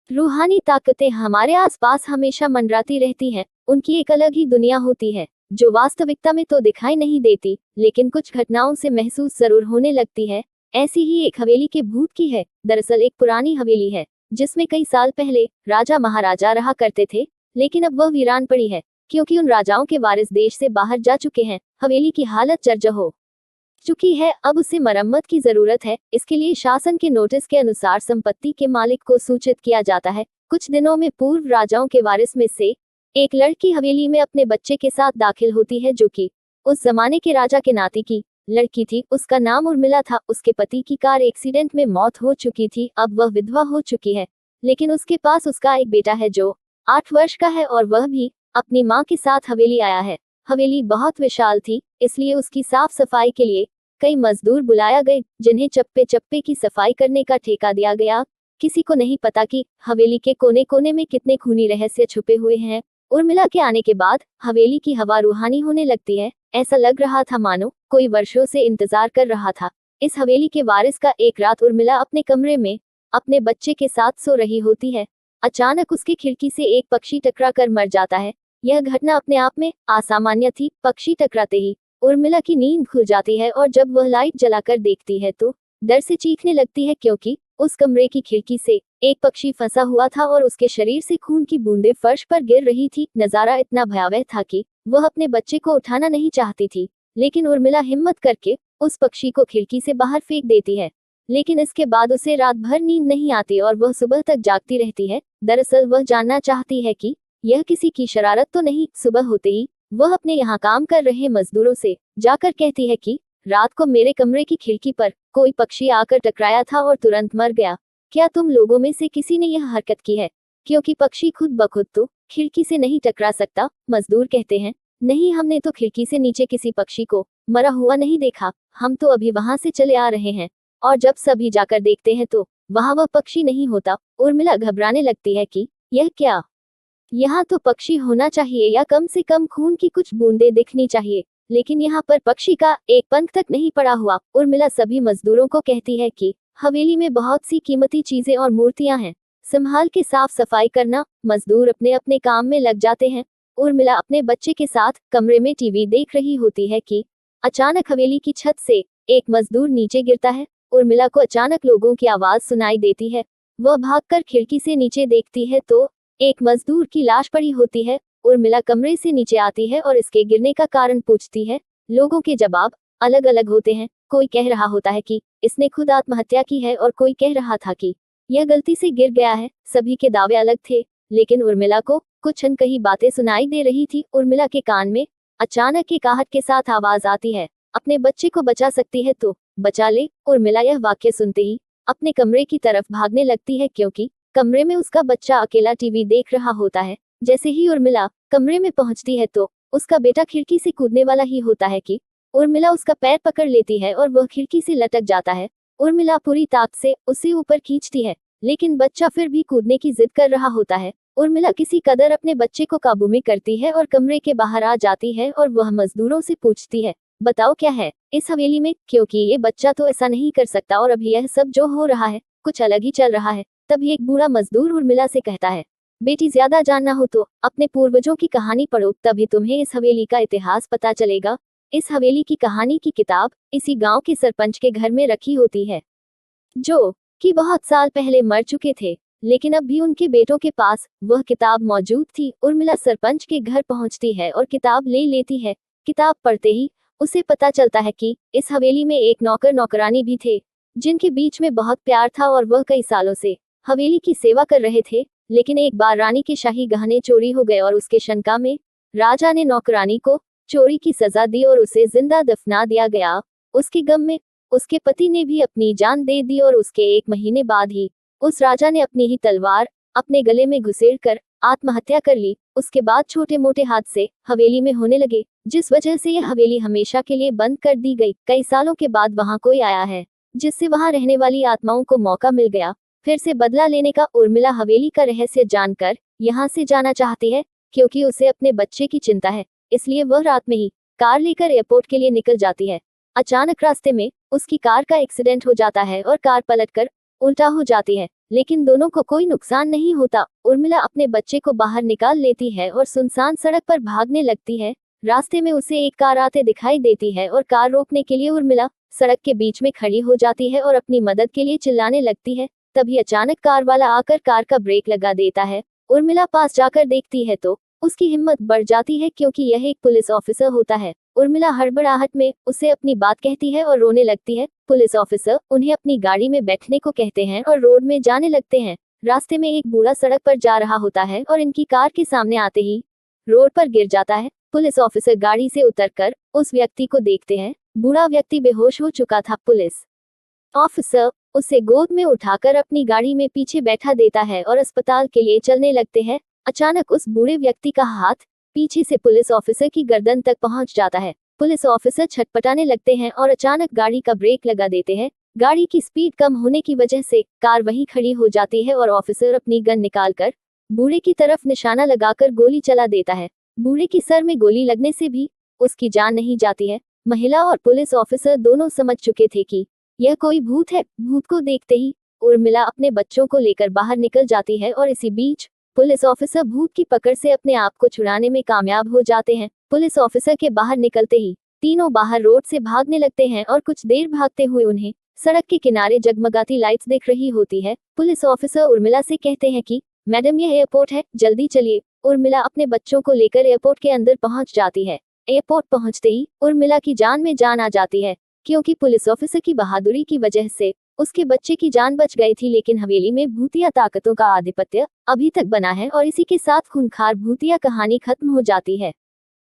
रूहानी ताकतें हमारे आसपास हमेशा मंडराती रहती हैं। उनकी एक अलग ही दुनिया होती है जो वास्तविकता में तो दिखाई नहीं देती, लेकिन कुछ घटनाओं से महसूस जरूर होने लगती है। ऐसी ही एक हवेली के भूत की है। दरअसल एक पुरानी हवेली है जिसमें कई साल पहले राजा महाराजा रहा करते थे, लेकिन अब वह वीरान पड़ी है क्योंकि उन राजाओं के वारिस देश से बाहर जा चुके हैं। हवेली की हालत जर्जर हो चुकी है, अब उसे मरम्मत की जरूरत है। इसके लिए शासन के नोटिस के अनुसार संपत्ति के मालिक को सूचित किया जाता है। कुछ दिनों में पूर्व राजाओं के वारिस में से एक लड़की हवेली में अपने बच्चे के साथ दाखिल होती है, जो कि उस जमाने के राजा के नाती की लड़की थी। उसका नाम उर्मिला था। उसके पति की कार एक्सीडेंट में मौत हो चुकी थी। अब वह विधवा हो चुकी है, लेकिन उसके पास उसका एक बेटा है जो 8 वर्ष का है और वह भी अपनी माँ के साथ हवेली आया है। हवेली बहुत विशाल थी, इसलिए उसकी साफ सफाई के लिए कई मजदूर बुलाया गए, जिन्हें चप्पे चप्पे की सफाई करने का ठेका दिया गया। किसी को नहीं पता कि हवेली के कोने कोने में कितने खूनी रहस्य छुपे हुए हैं। उर्मिला के आने के बाद हवेली की हवा रूहानी होने लगती है। ऐसा लग रहा था मानो कोई वर्षों से इंतजार कर रहा था इस हवेली के वारिस का। एक रात उर्मिला अपने कमरे में अपने बच्चे के साथ सो रही होती है। अचानक उसकी खिड़की से एक पक्षी टकरा कर मर जाता है। यह घटना अपने आप में असामान्य थी। पक्षी टकराते ही उर्मिला की नींद खुल जाती है और जब वह लाइट जलाकर देखती है तो डर से चीखने लगती है, क्योंकि उस कमरे की खिड़की से एक पक्षी फंसा हुआ था और उसके शरीर से खून की बूंदें फर्श पर गिर रही थी। नजारा इतना भयावह था कि वह अपने बच्चे को उठाना नहीं चाहती थी, लेकिन उर्मिला हिम्मत करके उस पक्षी को खिड़की से बाहर फेंक देती है। लेकिन इसके बाद उसे रात भर नींद नहीं आती और वह सुबह तक जागती रहती है। दरअसल वह जानना चाहती है कि यह किसी की शरारत तो नहीं। सुबह होते ही वह अपने यहाँ काम कर रहे मजदूरों से जाकर कहती है कि रात को मेरे कमरे की खिड़की पर कोई पक्षी आकर टकराया था और तुरंत मर गया। क्या तुम लोगों में से किसी ने यह हरकत की है? क्योंकि पक्षी खुद ब खुद तो खिड़की से नहीं टकरा सकता। मजदूर कहते हैं, नहीं, हमने तो खिड़की से नीचे किसी पक्षी को मरा हुआ नहीं देखा। हम तो अभी वहां से चले आ रहे हैं। और जब सभी जाकर देखते हैं तो वहां वह पक्षी नहीं होता। उर्मिला घबराने लगती है कि यह क्या, यहाँ तो पक्षी होना चाहिए या कम से कम खून की कुछ बूंदें दिखनी चाहिए, लेकिन यहाँ पर पक्षी का एक पंख तक नहीं पड़ा हुआ। उर्मिला सभी मजदूरों को कहती है कि हवेली में बहुत सी कीमती चीजें और मूर्तियां हैं, संभाल के साफ सफाई करना। मजदूर अपने अपने काम में लग जाते हैं। उर्मिला अपने बच्चे के साथ कमरे में टीवी देख रही होती है कि अचानक हवेली की छत से एक मजदूर नीचे गिरता है। उर्मिला को अचानक लोगों की आवाज सुनाई देती है। वह भागकर खिड़की से नीचे देखती है तो एक मजदूर की लाश पड़ी होती है। उर्मिला कमरे से नीचे आती है और इसके गिरने का कारण पूछती है। लोगों के जवाब अलग अलग होते हैं। कोई कह रहा होता है कि इसने खुद आत्महत्या की है और कोई कह रहा था कि यह गलती से गिर गया है। सभी के दावे अलग थे, लेकिन उर्मिला को कुछ अनकही बातें सुनाई दे रही थी। उर्मिला के कान में अचानक एक आहट के साथ आवाज आती है, अपने बच्चे को बचा सकती है तो बचा ले। उर्मिला यह वाक्य सुनते ही अपने कमरे की तरफ भागने लगती है, क्योंकि कमरे में उसका बच्चा अकेला टीवी देख रहा होता है। जैसे ही उर्मिला कमरे में पहुंचती है तो उसका बेटा खिड़की से कूदने वाला ही होता है कि उर्मिला उसका पैर पकड़ लेती है और वह खिड़की से लटक जाता है। उर्मिला पूरी ताकत से उसे ऊपर खींचती है, लेकिन बच्चा फिर भी कूदने की जिद कर रहा होता है। उर्मिला किसी कदर अपने बच्चे को काबू में करती है और कमरे के बाहर आ जाती है और वह मजदूरों से पूछती है, बताओ क्या है इस हवेली में, क्योंकि ये बच्चा तो ऐसा नहीं कर सकता और अभी यह सब जो हो रहा है कुछ अलग ही चल रहा है। तभी एक बूढ़ा मजदूर उर्मिला से कहता है, बेटी, ज्यादा जानना हो तो अपने पूर्वजों की कहानी पढ़ो, तभी तुम्हें इस हवेली का इतिहास पता चलेगा। इस हवेली की कहानी की किताब इसी गांव के सरपंच के घर में रखी होती है, जो कि बहुत साल पहले मर चुके थे, लेकिन अब भी उनके बेटों के पास वह किताब मौजूद थी। उर्मिला सरपंच के घर पहुंचती है और किताब ले लेती है। किताब पढ़ते ही उसे पता चलता है कि इस हवेली में एक नौकर नौकरानी भी थे, जिनके बीच में बहुत प्यार था और वह कई सालों से हवेली की सेवा कर रहे थे। लेकिन एक बार रानी के शाही गहने चोरी हो गए और उसके शंका में राजा ने नौकरानी को चोरी की सजा दी और उसे जिंदा दफना दिया गया। उसके गम में उसके पति ने भी अपनी जान दे दी और उसके 1 महीने बाद ही उस राजा ने अपनी ही तलवार अपने गले में घुसेड़ कर आत्महत्या कर ली। उसके बाद छोटे मोटे हादसे हवेली में होने लगे, जिस वजह से यह हवेली हमेशा के लिए बंद कर दी गई। कई सालों के बाद वहां कोई आया है, जिससे वहां रहने वाली आत्माओं को मौका मिल गया फिर से बदला लेने का। उर्मिला हवेली का रहस्य जानकर यहाँ से जाना चाहती है, क्योंकि उसे अपने बच्चे की चिंता है। इसलिए वह रात में ही कार लेकर एयरपोर्ट के लिए निकल जाती है। अचानक रास्ते में उसकी कार का एक्सीडेंट हो जाता है और कार पलटकर उल्टा हो जाती है। लेकिन दोनों को कोई नुकसान नहीं होता। उर्मिला अपने बच्चे को बाहर निकाल लेती है और सुनसान सड़क पर भागने लगती है। रास्ते में उसे एक कार आते दिखाई देती है और कार रोकने के लिए उर्मिला सड़क के बीच में खड़ी हो जाती है और अपनी मदद के लिए चिल्लाने लगती है। तभी अचानक कार वाला आकर कार का ब्रेक लगा देता है। उर्मिला पास जाकर देखती है तो उसकी हिम्मत बढ़ जाती है क्योंकि यह एक पुलिस ऑफिसर होता है। उर्मिला हड़बड़ाहट में उसे अपनी बात कहती है और रोने लगती है। पुलिस ऑफिसर उन्हें अपनी गाड़ी में बैठने को कहते हैं और रोड में जाने लगते हैं। रास्ते में एक बूढ़ा सड़क पर जा रहा होता है और इनकी कार के सामने आते ही रोड पर गिर जाता है। पुलिस ऑफिसर गाड़ी से उतरकर उस व्यक्ति को देखते हैं। बूढ़ा व्यक्ति बेहोश हो चुका था। पुलिस ऑफिसर उसे गोद में उठाकर अपनी गाड़ी में पीछे बैठा देता है और अस्पताल के लिए चलने लगते हैं। अचानक उस बूढ़े व्यक्ति का हाथ पीछे से पुलिस ऑफिसर की गर्दन तक पहुंच जाता है। पुलिस ऑफिसर छटपटाने लगते हैं और अचानक गाड़ी का ब्रेक लगा देते हैं। गाड़ी की स्पीड कम होने की वजह से कार वहीं खड़ी हो जाती है और ऑफिसर अपनी गन निकालकर बूढ़े की तरफ निशाना लगाकर गोली चला देता है। बूढ़े की सर में गोली लगने से भी उसकी जान नहीं जाती है। महिला और पुलिस ऑफिसर दोनों समझ चुके थे कि यह कोई भूत है। भूत को देखते ही उर्मिला अपने बच्चों को लेकर बाहर निकल जाती है और इसी बीच पुलिस ऑफिसर भूत की पकड़ से अपने आप को छुड़ाने में कामयाब हो जाते हैं। पुलिस ऑफिसर के बाहर निकलते ही तीनों बाहर रोड से भागने लगते हैं और कुछ देर भागते हुए उन्हें सड़क के किनारे जगमगाती लाइट्स दिख रही होती है। पुलिस ऑफिसर उर्मिला से कहते हैं कि मैडम यह एयरपोर्ट है, जल्दी चलिए। उर्मिला अपने बच्चों को लेकर एयरपोर्ट के अंदर पहुंच जाती है। एयरपोर्ट पहुंचते ही उर्मिला की जान में जान आ जाती है क्योंकि पुलिस ऑफिसर की बहादुरी की वजह से उसके बच्चे की जान बच गई थी। लेकिन हवेली में भूतिया ताकतों का आधिपत्य अभी तक बना है और इसी के साथ खूंखार भूतिया कहानी खत्म हो जाती है।